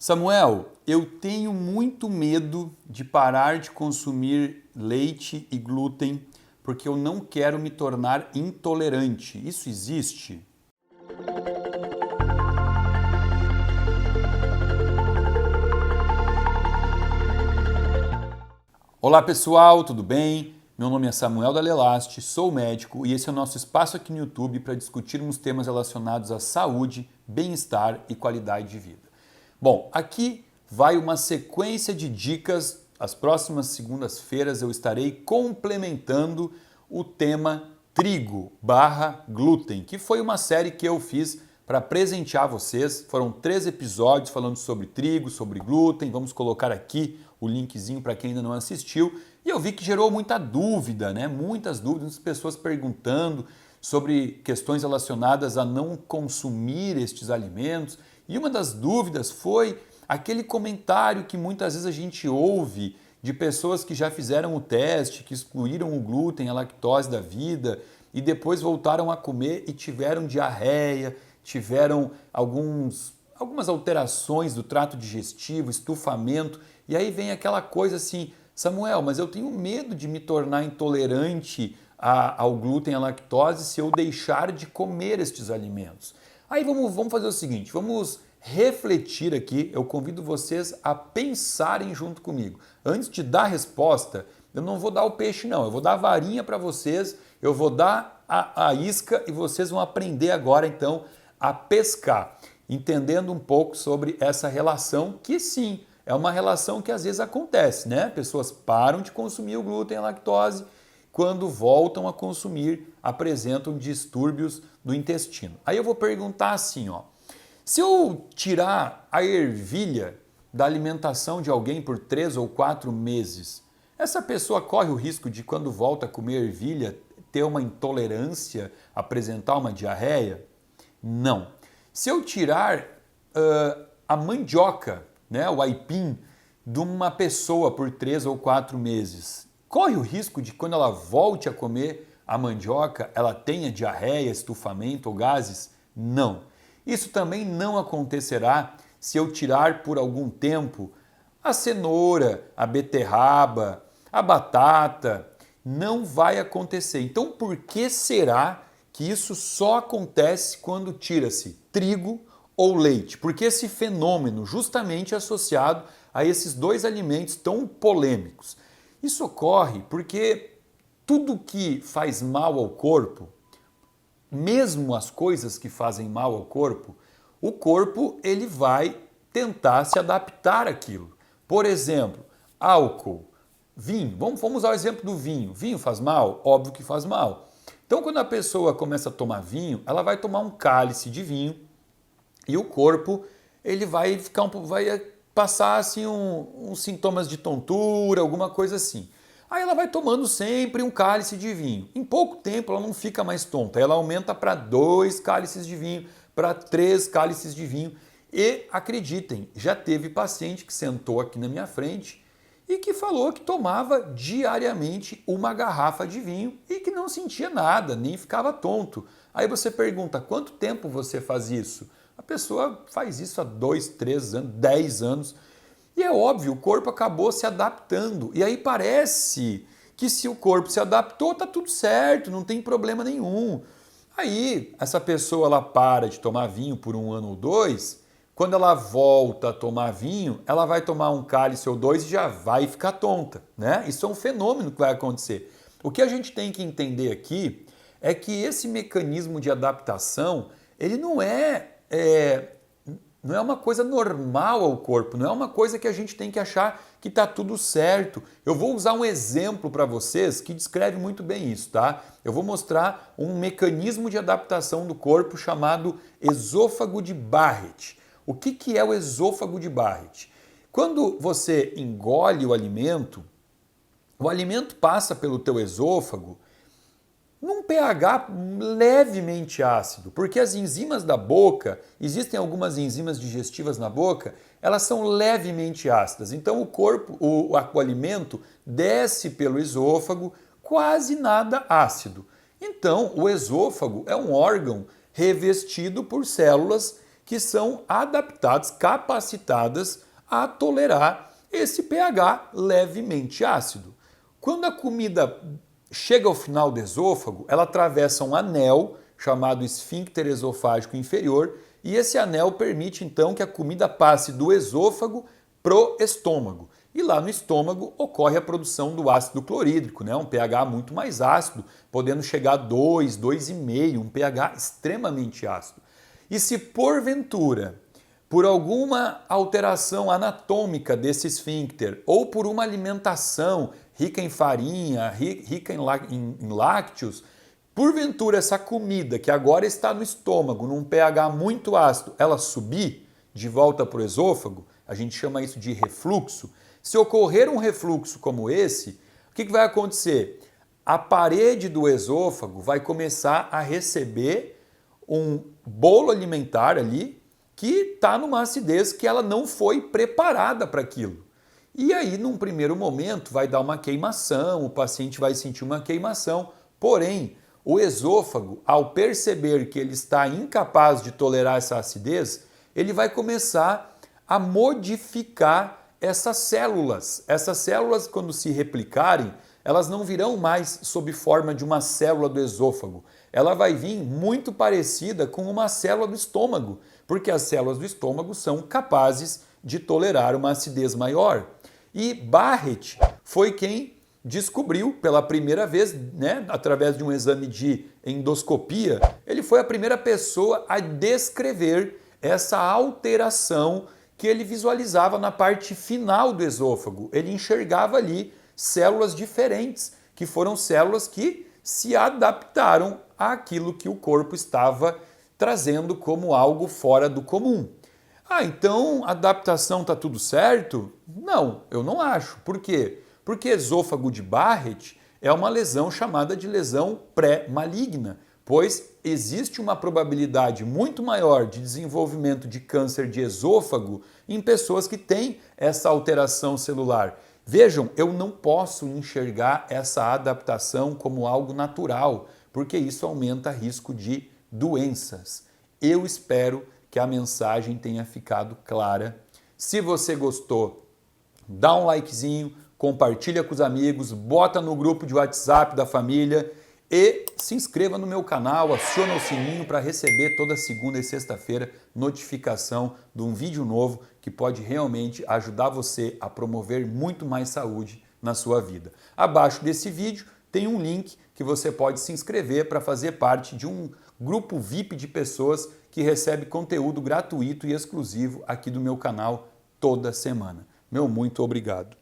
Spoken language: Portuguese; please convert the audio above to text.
Samuel, eu tenho muito medo de parar de consumir leite e glúten porque eu não quero me tornar intolerante. Isso existe? Olá pessoal, tudo bem? Meu nome é Samuel Dalelaste, sou médico e esse é o nosso espaço aqui no YouTube para discutirmos temas relacionados à saúde, bem-estar e qualidade de vida. Bom, aqui vai uma sequência de dicas. As próximas segundas-feiras eu estarei complementando o tema trigo/glúten, que foi uma série que eu fiz para presentear vocês. Foram 3 episódios falando sobre trigo, sobre glúten. Vamos colocar aqui o linkzinho para quem ainda não assistiu. E eu vi que gerou muita dúvida, né? Muitas dúvidas, pessoas perguntando sobre questões relacionadas a não consumir estes alimentos. E uma das dúvidas foi aquele comentário que muitas vezes a gente ouve de pessoas que já fizeram o teste, que excluíram o glúten, a lactose da vida e depois voltaram a comer e tiveram diarreia, tiveram algumas alterações do trato digestivo, estufamento. E aí vem aquela coisa assim, Samuel, mas eu tenho medo de me tornar intolerante ao glúten, à lactose, se eu deixar de comer estes alimentos. Aí vamos fazer o seguinte, vamos refletir aqui, eu convido vocês a pensarem junto comigo. Antes de dar a resposta, eu não vou dar o peixe não, eu vou dar a varinha para vocês, eu vou dar a isca e vocês vão aprender agora então a pescar, entendendo um pouco sobre essa relação que sim, é uma relação que às vezes acontece, né? Pessoas param de consumir o glúten e a lactose, quando voltam a consumir, apresentam distúrbios do intestino. Aí eu vou perguntar assim, ó, se eu tirar a ervilha da alimentação de alguém por 3 ou 4 meses, essa pessoa corre o risco de, quando volta a comer ervilha, ter uma intolerância, apresentar uma diarreia? Não. Se eu tirar a mandioca, né, o aipim, de uma pessoa por 3 ou 4 meses, corre o risco de, quando ela volte a comer a mandioca, ela tenha diarreia, estufamento ou gases? Não. Isso também não acontecerá se eu tirar por algum tempo a cenoura, a beterraba, a batata. Não vai acontecer. Então, por que será que isso só acontece quando tira-se trigo ou leite? Porque esse fenômeno justamente é associado a esses 2 alimentos tão polêmicos. Isso ocorre porque tudo que faz mal ao corpo, mesmo as coisas que fazem mal ao corpo, o corpo ele vai tentar se adaptar àquilo. Por exemplo, álcool, vinho. Vamos usar o exemplo do vinho. Vinho faz mal? Óbvio que faz mal. Então, quando a pessoa começa a tomar vinho, ela vai tomar um cálice de vinho e o corpo ele vai passar assim uns sintomas de tontura, alguma coisa assim. Aí ela vai tomando sempre um cálice de vinho. Em pouco tempo ela não fica mais tonta, ela aumenta para 2 cálices de vinho, para 3 cálices de vinho. E acreditem, já teve paciente que sentou aqui na minha frente e que falou que tomava diariamente uma garrafa de vinho e que não sentia nada, nem ficava tonto. Aí você pergunta, quanto tempo você faz isso? A pessoa faz isso há 2, 3 anos, 10 anos. E é óbvio, o corpo acabou se adaptando. E aí parece que se o corpo se adaptou, tá tudo certo, não tem problema nenhum. Aí essa pessoa ela para de tomar vinho por 1 ano ou 2, quando ela volta a tomar vinho, ela vai tomar um cálice ou 2 e já vai ficar tonta, né? Isso é um fenômeno que vai acontecer. O que a gente tem que entender aqui é que esse mecanismo de adaptação, ele não é uma coisa normal ao corpo, não é uma coisa que a gente tem que achar que está tudo certo. Eu vou usar um exemplo para vocês que descreve muito bem isso, tá? Eu vou mostrar um mecanismo de adaptação do corpo chamado esôfago de Barrett. O que é o esôfago de Barrett? Quando você engole o alimento passa pelo teu esôfago num pH levemente ácido, porque as enzimas da boca, existem algumas enzimas digestivas na boca, elas são levemente ácidas. Então o alimento desce pelo esôfago quase nada ácido. Então o esôfago é um órgão revestido por células que são adaptadas, capacitadas a tolerar esse pH levemente ácido. Quando a comida chega ao final do esôfago, ela atravessa um anel chamado esfíncter esofágico inferior e esse anel permite então que a comida passe do esôfago pro estômago. E lá no estômago ocorre a produção do ácido clorídrico, né? Um pH muito mais ácido, podendo chegar a 2, 2,5, um pH extremamente ácido. E se porventura, por alguma alteração anatômica desse esfíncter ou por uma alimentação rica em farinha, rica em lácteos, porventura essa comida que agora está no estômago, num pH muito ácido, ela subir de volta para o esôfago, a gente chama isso de refluxo. Se ocorrer um refluxo como esse, o que vai acontecer? A parede do esôfago vai começar a receber um bolo alimentar ali que está numa acidez que ela não foi preparada para aquilo. E aí, num primeiro momento, vai dar uma queimação, o paciente vai sentir uma queimação, porém, o esôfago, ao perceber que ele está incapaz de tolerar essa acidez, ele vai começar a modificar essas células. Essas células, quando se replicarem, elas não virão mais sob forma de uma célula do esôfago. Ela vai vir muito parecida com uma célula do estômago, porque as células do estômago são capazes de tolerar uma acidez maior. E Barrett foi quem descobriu pela primeira vez, né, através de um exame de endoscopia, ele foi a primeira pessoa a descrever essa alteração que ele visualizava na parte final do esôfago. Ele enxergava ali células diferentes, que foram células que se adaptaram àquilo que o corpo estava trazendo como algo fora do comum. Ah, então adaptação está tudo certo? Não, eu não acho. Por quê? Porque esôfago de Barrett é uma lesão chamada de lesão pré-maligna, pois existe uma probabilidade muito maior de desenvolvimento de câncer de esôfago em pessoas que têm essa alteração celular. Vejam, eu não posso enxergar essa adaptação como algo natural, porque isso aumenta risco de doenças. Eu espero que a mensagem tenha ficado clara. Se você gostou, dá um likezinho, compartilha com os amigos, bota no grupo de WhatsApp da família e se inscreva no meu canal, aciona o sininho para receber toda segunda e sexta-feira notificação de um vídeo novo que pode realmente ajudar você a promover muito mais saúde na sua vida. Abaixo desse vídeo tem um link que você pode se inscrever para fazer parte de um grupo VIP de pessoas que recebe conteúdo gratuito e exclusivo aqui do meu canal toda semana. Meu muito obrigado.